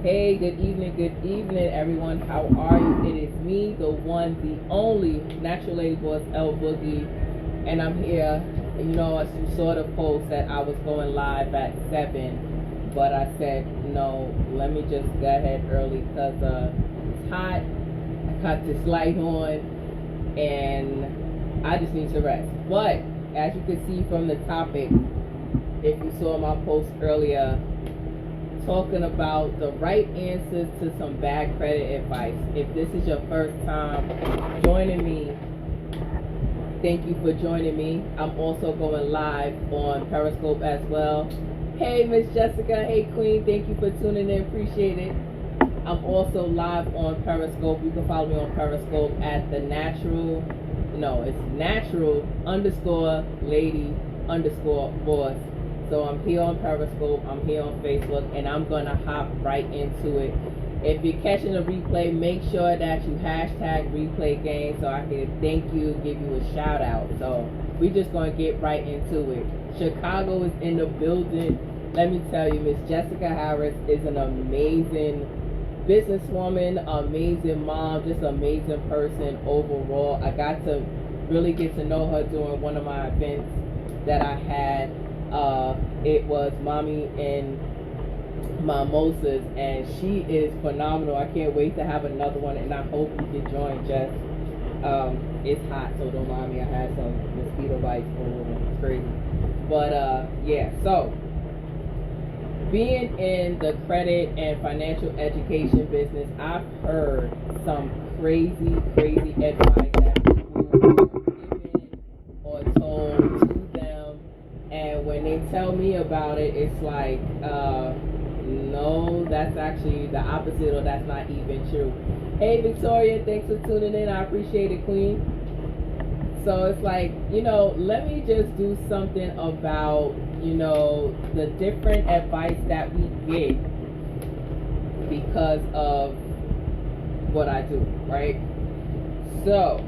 Hey, good evening, everyone. How are you? It is me, the one, the only Natural Lady Boss L Boogie, and I'm here. You know, as you saw the post that I was going live at 7, but I said no. Let me just go ahead early because it's hot. I got this light on, and I just need to rest. But as you can see from the topic, if you saw my post earlier, talking about the right answers to some bad credit advice. If this is your first time joining me, thank you for joining me. I'm also going live on Periscope as well. Hey, Miss Jessica. Hey, Queen. Thank you for tuning in. Appreciate it. I'm also live on Periscope. You can follow me on Periscope at the natural lady boss. So I'm here on Periscope, I'm here on Facebook, and I'm going to hop right into it. If you're catching a replay, make sure that you hashtag replay game so I can thank you, give you a shout out. So we just going to get right into it. Chicago is in the building. Let me tell you, Miss Jessica Harris is an amazing businesswoman, amazing mom, just amazing person overall. I got to really get to know her during one of my events that I had. It was Mommy and Mimosas, and she is phenomenal. I can't wait to have another one, and I hope you can join, Jess. It's hot, so don't mind me. I had some mosquito bites going on. It's crazy. But, yeah, so being in the credit and financial education business, I've heard some crazy advice that people have given or told to them. And when they tell me about it, it's like, no, that's actually the opposite, or that's not even true. Hey, Victoria, thanks for tuning in. I appreciate it, Queen. So it's like, let me just do something about, the different advice that we get because of what I do, right? So,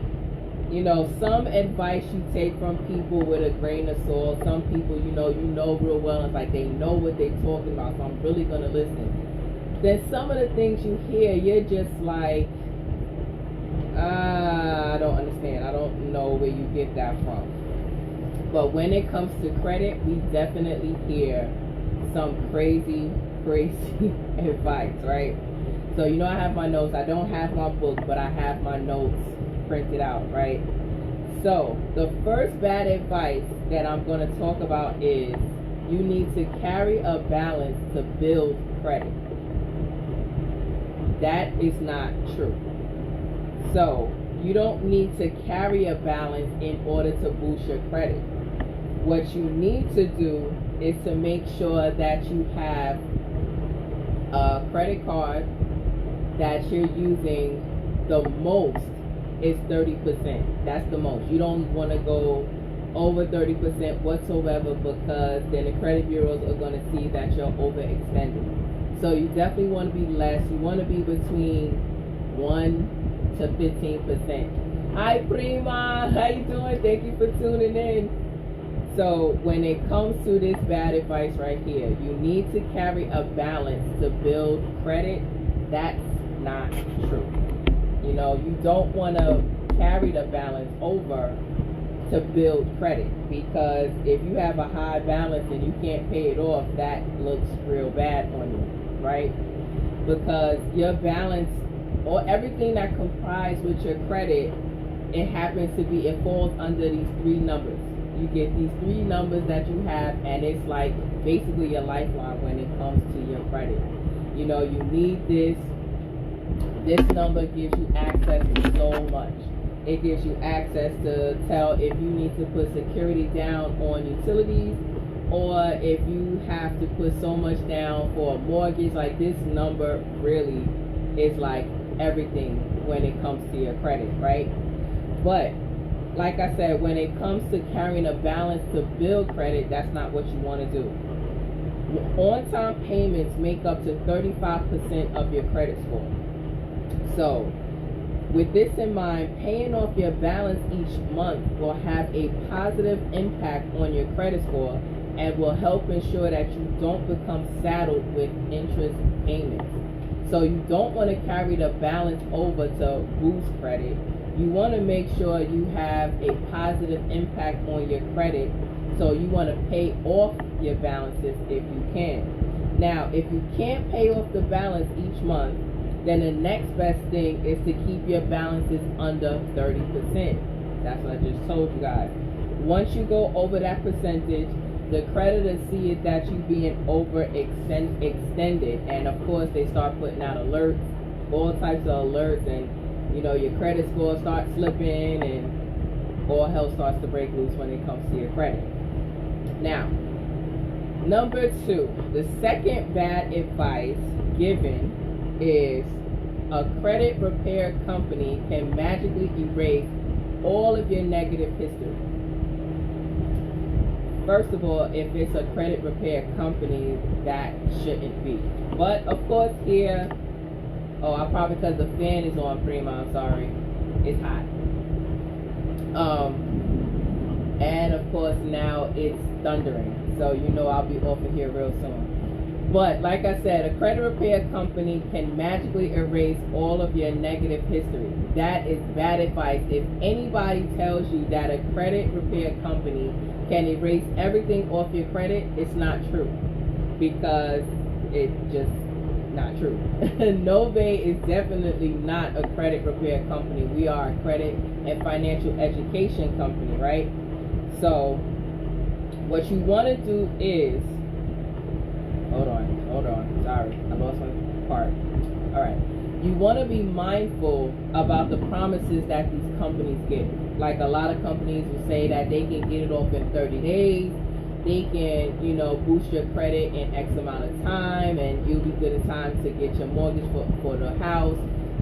some advice you take from people with a grain of salt. Some people, you know real well. It's like they know what they're talking about, so I'm really going to listen. Then some of the things you hear, you're just like, I don't understand. I don't know where you get that from. But when it comes to credit, we definitely hear some crazy advice, right? So, I have my notes. I don't have my book, but I have my notes printed out, right? So the first bad advice that I'm going to talk about is you need to carry a balance to build credit. That is not true. So you don't need to carry a balance in order to boost your credit. What you need to do is to make sure that you have a credit card that you're using the most is 30%. That's the most. You don't want to go over 30% whatsoever, because then the credit bureaus are going to see that you're overextending. So you definitely want to be less. You want to be between 1 to 15%. Hi, Prima. How you doing? Thank you for tuning in. So when it comes to this bad advice right here, you need to carry a balance to build credit. That's not true. You don't want to carry the balance over to build credit, because if you have a high balance and you can't pay it off, that looks real bad on you, right? Because your balance, or everything that comprises with your credit, it falls under these 3 numbers. You get these 3 numbers that you have, and it's like basically your lifeline when it comes to your credit. You need this. This number gives you access to so much. It gives you access to tell if you need to put security down on utilities, or if you have to put so much down for a mortgage. Like, this number really is like everything when it comes to your credit, right? But like I said, when it comes to carrying a balance to build credit, that's not what you want to do. On-time payments make up to 35% of your credit score. So with this in mind, paying off your balance each month will have a positive impact on your credit score and will help ensure that you don't become saddled with interest payments. So you don't want to carry the balance over to boost credit. You want to make sure you have a positive impact on your credit. So you want to pay off your balances if you can. Now, if you can't pay off the balance each month, then the next best thing is to keep your balances under 30%. That's what I just told you guys. Once you go over that percentage, the creditors see it that you being extended, and of course they start putting out alerts, all types of alerts, and your credit score starts slipping, and all hell starts to break loose when it comes to your credit. Now, number 2, the second bad advice given is a credit repair company can magically erase all of your negative history. First of all, if it's a credit repair company, that shouldn't be. But of course here, I probably, because the fan is on, Prima, I'm sorry, it's hot. And of course now it's thundering, so I'll be off of here real soon. But like I said, a credit repair company can magically erase all of your negative history. That is bad advice. If anybody tells you that a credit repair company can erase everything off your credit, it's not true, because it's just not true. Nove is definitely not a credit repair company. We are a credit and financial education company, right? So what you want to do is, hold on, sorry, I lost my part. All right, you want to be mindful about the promises that these companies give. Like a lot of companies will say that they can get it off in 30 days, they can, boost your credit in X amount of time, and you'll be good in time to get your mortgage for the house,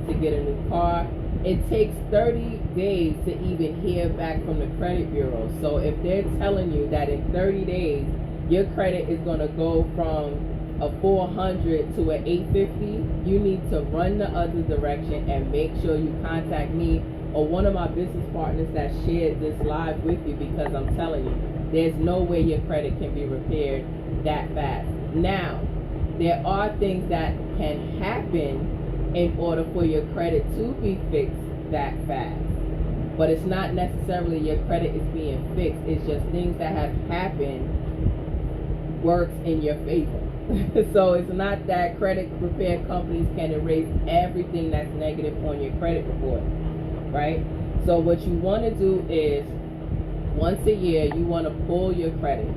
to get a new car. It takes 30 days to even hear back from the credit bureau. So if they're telling you that in 30 days your credit is going to go from a 400 to an 850, you need to run the other direction and make sure you contact me or one of my business partners that shared this live with you, because I'm telling you, there's no way your credit can be repaired that fast. Now, there are things that can happen in order for your credit to be fixed that fast. But it's not necessarily your credit is being fixed. It's just things that have happened works in your favor. So it's not that credit repair companies can erase everything that's negative on your credit report, right? So what you want to do is, once a year, you want to pull your credit.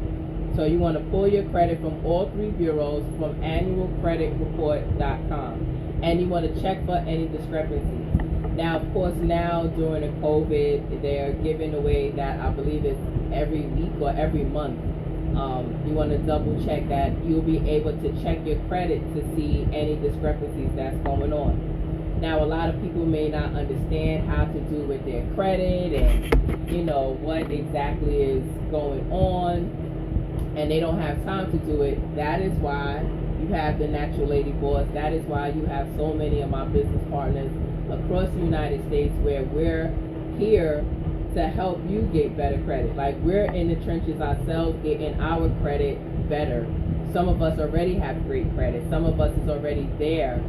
So you want to pull your credit from all 3 bureaus from annualcreditreport.com, and you want to check for any discrepancies. Now, of course, now during the COVID, they're giving away that, I believe it's every week or every month. You want to double check that you'll be able to check your credit to see any discrepancies that's going on. Now, a lot of people may not understand how to do with their credit and, what exactly is going on, and they don't have time to do it. That is why you have the Natural Lady Boss. That is why you have so many of my business partners across the United States, where we're here to help you get better credit. Like, we're in the trenches ourselves getting our credit better. Some of us already have great credit. Some of us is already there,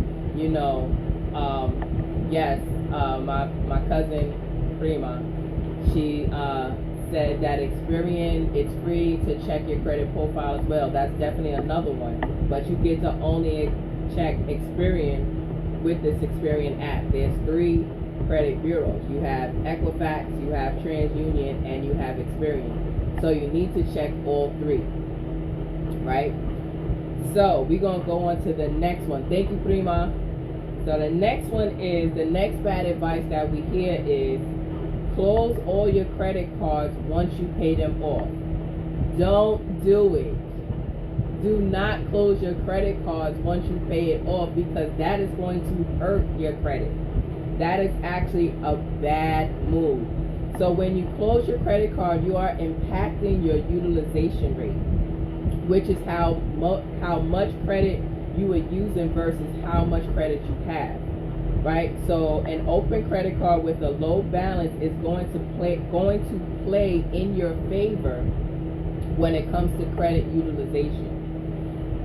my cousin Prima, she said that Experian, it's free to check your credit profile as well. That's definitely another one. But you get to only check Experian with this Experian app. There's 3 credit bureaus. You have Equifax, you have TransUnion, and you have Experian. So you need to check all 3, right? So we're going to go on to the next one. Thank you, Prima. So the next one is, the next bad advice that we hear is, close all your credit cards once you pay them off. Don't do it. Do not close your credit cards once you pay it off, because that is going to hurt your credit. That is actually a bad move. So when you close your credit card, you are impacting your utilization rate, which is how much credit you are using versus how much credit you have, right? So an open credit card with a low balance is going to play in your favor when it comes to credit utilization.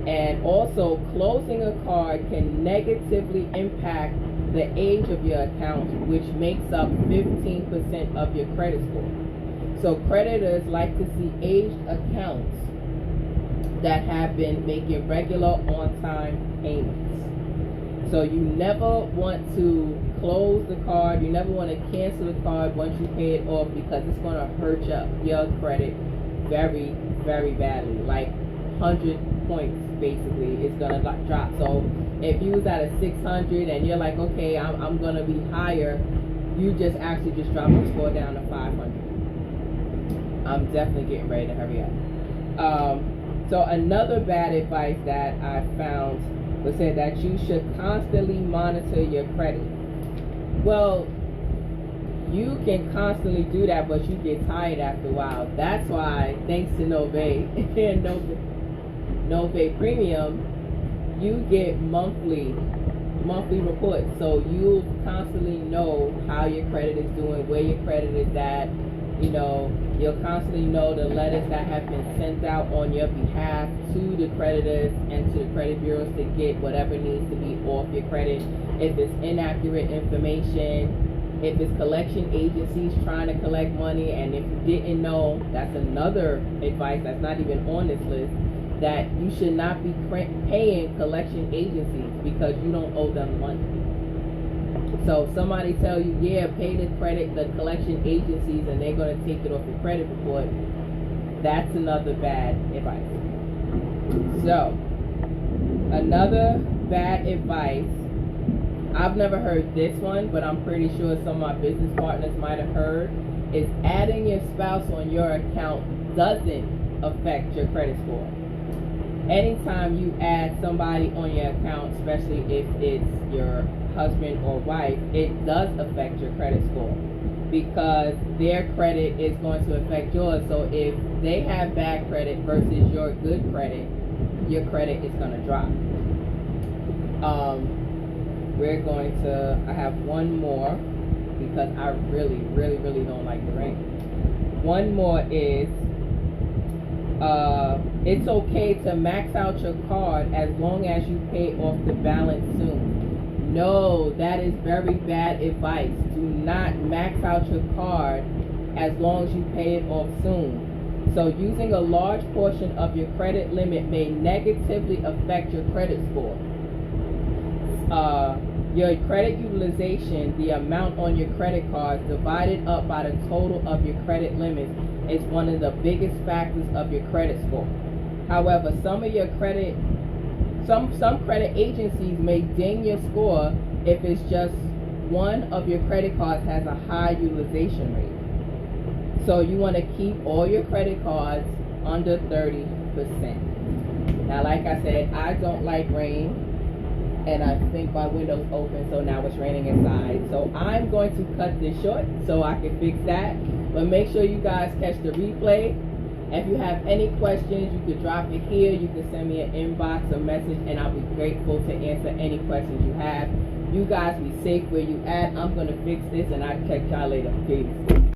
And also, closing a card can negatively impact the age of your account, which makes up 15% of your credit score. So creditors like to see aged accounts that have been making regular on-time payments. So you never want to close the card. You never want to cancel the card once you pay it off, because it's going to hurt your credit very, very badly. Like 100 points basically is going to drop. So if you was at a 600 and you're like, okay, I'm going to be higher, you just actually just drop the score down to 500. I'm definitely getting ready to hurry up. So another bad advice that I found was said that you should constantly monitor your credit. Well, you can constantly do that, but you get tired after a while. That's why, thanks to Nove and Nove Premium, you get monthly reports. So you constantly know how your credit is doing, where your credit is at. You know, you'll constantly know the letters that have been sent out on your behalf to the creditors and to the credit bureaus to get whatever needs to be off your credit. If it's inaccurate information, if it's collection agencies trying to collect money, and if you didn't know, that's another advice that's not even on this list, that you should not be paying collection agencies because you don't owe them money. So if somebody tell you, yeah, pay the collection agencies, and they're going to take it off your credit report, that's another bad advice. So another bad advice, I've never heard this one, but I'm pretty sure some of my business partners might have heard, is adding your spouse on your account doesn't affect your credit score. Anytime you add somebody on your account, especially if it's your husband or wife, it does affect your credit score, because their credit is going to affect yours. So if they have bad credit versus your good credit, your credit is going to drop. I have one more, because I really, really, really don't like the rain. One more is, it's okay to max out your card as long as you pay off the balance soon. No, that is very bad advice. Do not max out your card as long as you pay it off soon. So using a large portion of your credit limit may negatively affect your credit score. Your credit utilization, the amount on your credit cards divided up by the total of your credit limits, is one of the biggest factors of your credit score. However, some credit agencies may ding your score if it's just one of your credit cards has a high utilization rate. So you want to keep all your credit cards under 30%. Now, like I said, I don't like rain, and I think my window's open, so now it's raining inside. So I'm going to cut this short so I can fix that. But make sure you guys catch the replay. If you have any questions, you can drop it here. You can send me an inbox, a message, and I'll be grateful to answer any questions you have. You guys be safe where you at. I'm going to fix this, and I'll check y'all later. Peace.